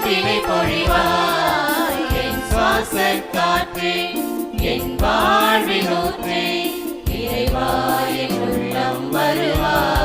அன்பினை பொழிவாய். என் சுவாச காற்றே, என் வாழ்வின் ஊற்றே, இறைவா என் உள்ளம் வருவாய்.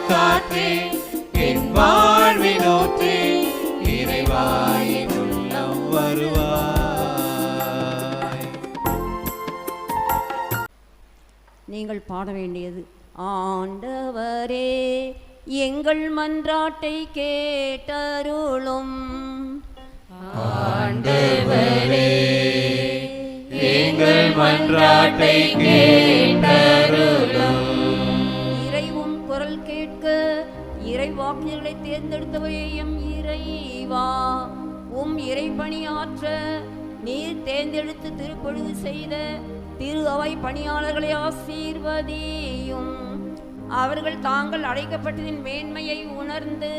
காற்றே, என் வாழ்வின் ஊற்றே, இறைவா என் உள்ளம் வருவாய். நீங்கள் பாட வேண்டியது ஆண்டவரே எங்கள் மன்றாட்டை கேட்டருளும். ஆண்டவரே எங்கள் மன்றாட்டை கேட்டருளும். இறைவும் குரல் கேட்க இறைவாக்கினர்களை தேர்ந்தெடுத்தவரே எம் இறைவா, உம் இறைப்பணியாற்ற நீர் தேர்ந்தெடுத்து திருப்பொழிவு செய்த திரு அவை பணியாளர்களை ஆசீர்வதியும். அவர்கள் தாங்கள் அழைக்கப்பட்டதின் மேன்மையை உணர்ந்து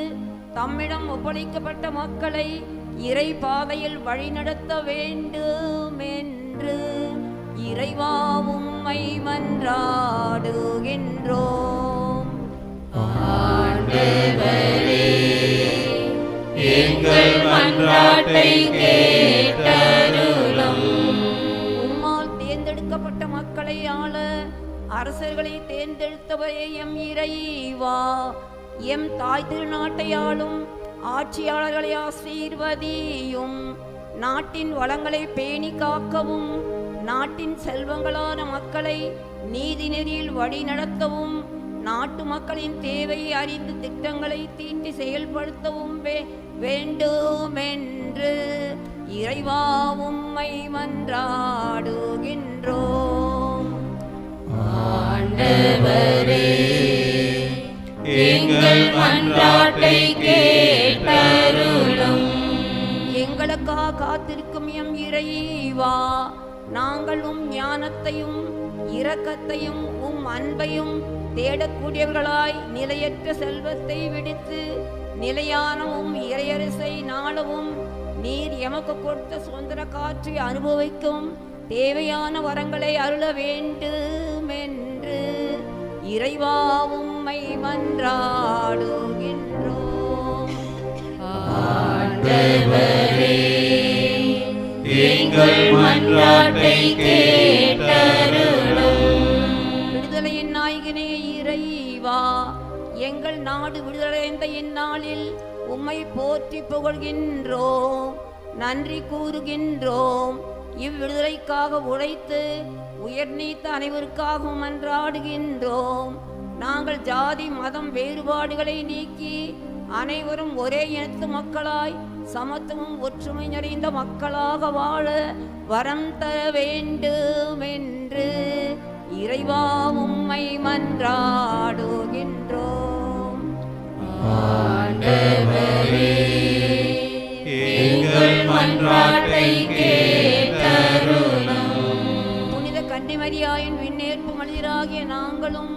தம்மிடம் ஒப்படைக்கப்பட்ட மக்களை இறை பாதையில் வழிநடத்த வேண்டும் என்று இறைவா உம்மை மன்றாடுகின்றோம். ஆண்டவரே எங்கள் மன்றாட்டை கேட்டருளும். உம்மால் தேர்ந்தெடுக்கப்பட்ட மக்களை ஆள அரசர்களை தேர்ந்தெடுத்தவரே எம் இறைவா, எம் தாய் திருநாட்டை ஆளும் ஆட்சியாளர்களை ஆசீர்வதியும். நாட்டின் வளங்களை பேணி காக்கவும் நாட்டின் செல்வங்களான மக்களை நீதி நெறியில் வழி நடத்தவும் நாட்டு மக்களின் தேவையை அறிந்து திட்டங்களை தீட்டி செயல்படுத்தவும் வேண்டுமென்று இறைவா உம்மை மன்றாடுகின்றோம். ஆண்டவரே, எங்கள் மன்றாட்டை கேட்டருளும். எங்களுக்காக காத்திருக்கும் எம் இறைவா, நாங்கள் உம் ஞானத்தையும் இரக்கத்தையும் உம் அன்பையும் தேடக்கூடியவர்களாய் நிலையற்ற செல்வத்தை விடுத்து நிலையான உம் இறையரசை நாளவும் நீர் எமக்கு கொடுத்த சுதந்திர காற்றை அனுபவிக்கும் தேவையான வரங்களை அருள வேண்டும் என்று இறைவா உம்மை மன்றாடுகின்றோம். ஆண்டவரே, எங்கள் மன்றாட்டை கேட்டருளும். விடுதலையின் நாயகனே இறைவா, எங்கள் நாடு விடுதலையடைந்த இந்நாளில் உம்மை போற்றி புகழ்கின்றோம், நன்றி கூறுகின்றோம். இவ்விடுதலைக்காக உழைத்து உயர் நீத்த அனைவருக்காகவும் மன்றாடுகின்றோம். நாங்கள் ஜாதி மதம் வேறுபாடுகளை நீக்கி அனைவரும் ஒரே இனத்து மக்களாய் சமத்துவம் ஒற்றுமை நிறைந்த மக்களாக வாழ வரம் தர வேண்டும் என்று இறைவா உம்மை மன்றாடுகின்றோம். ஆண்டவரே, எங்கள் மன்றாட்டை கேட்டருளும். புனித கன்னிமரியாயின் விண்ணேற்பு மனிதராகிய நாங்களும்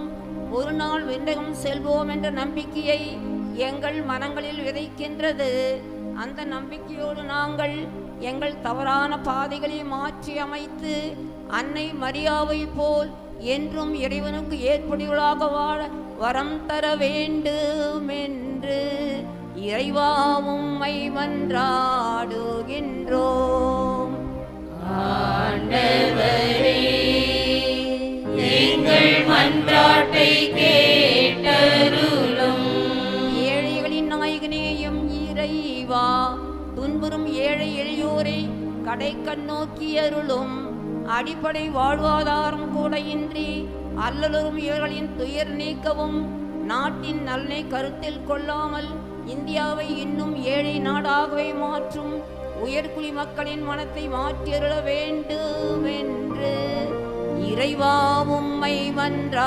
ஒரு நாள் விண்ணகம் செல்வோம் என்ற நம்பிக்கையை எங்கள் மனங்களில் விதைக்கின்றது. அந்த நம்பிக்கையோடு நாங்கள் எங்கள் தவறான பாதைகளை மாற்றி அமைத்து அன்னை மரியாவை போல் என்றும் இறைவனுக்கு ஏற்புடையவளாக வாழ வரம் தர வேண்டும் என்று இறைவா உம்மை மன்றாடுகின்றோம். ஆண்டவரே, எங்கள் மன்றாட்டை கேட்டருளும். ஏழைகளின் நாயகனேயும் இறைவா, துன்புறும் ஏழை எளியோரை கடை கண்ணோக்கி அருளும். அடிப்படை வாழ்வாதாரம் கூட இன்றி அல்லலும் இவர்களின் துயர் நீக்கவும் நாட்டின் நலனை கருத்தில் கொள்ளாமல் இந்தியாவை இன்னும் ஏழை நாடாகவே மாற்றும் உயர்குடி மக்களின் மனத்தை மாற்றியருள வேண்டும் என்று இறைவா உம்மை மன்றாடுகின்றோம்.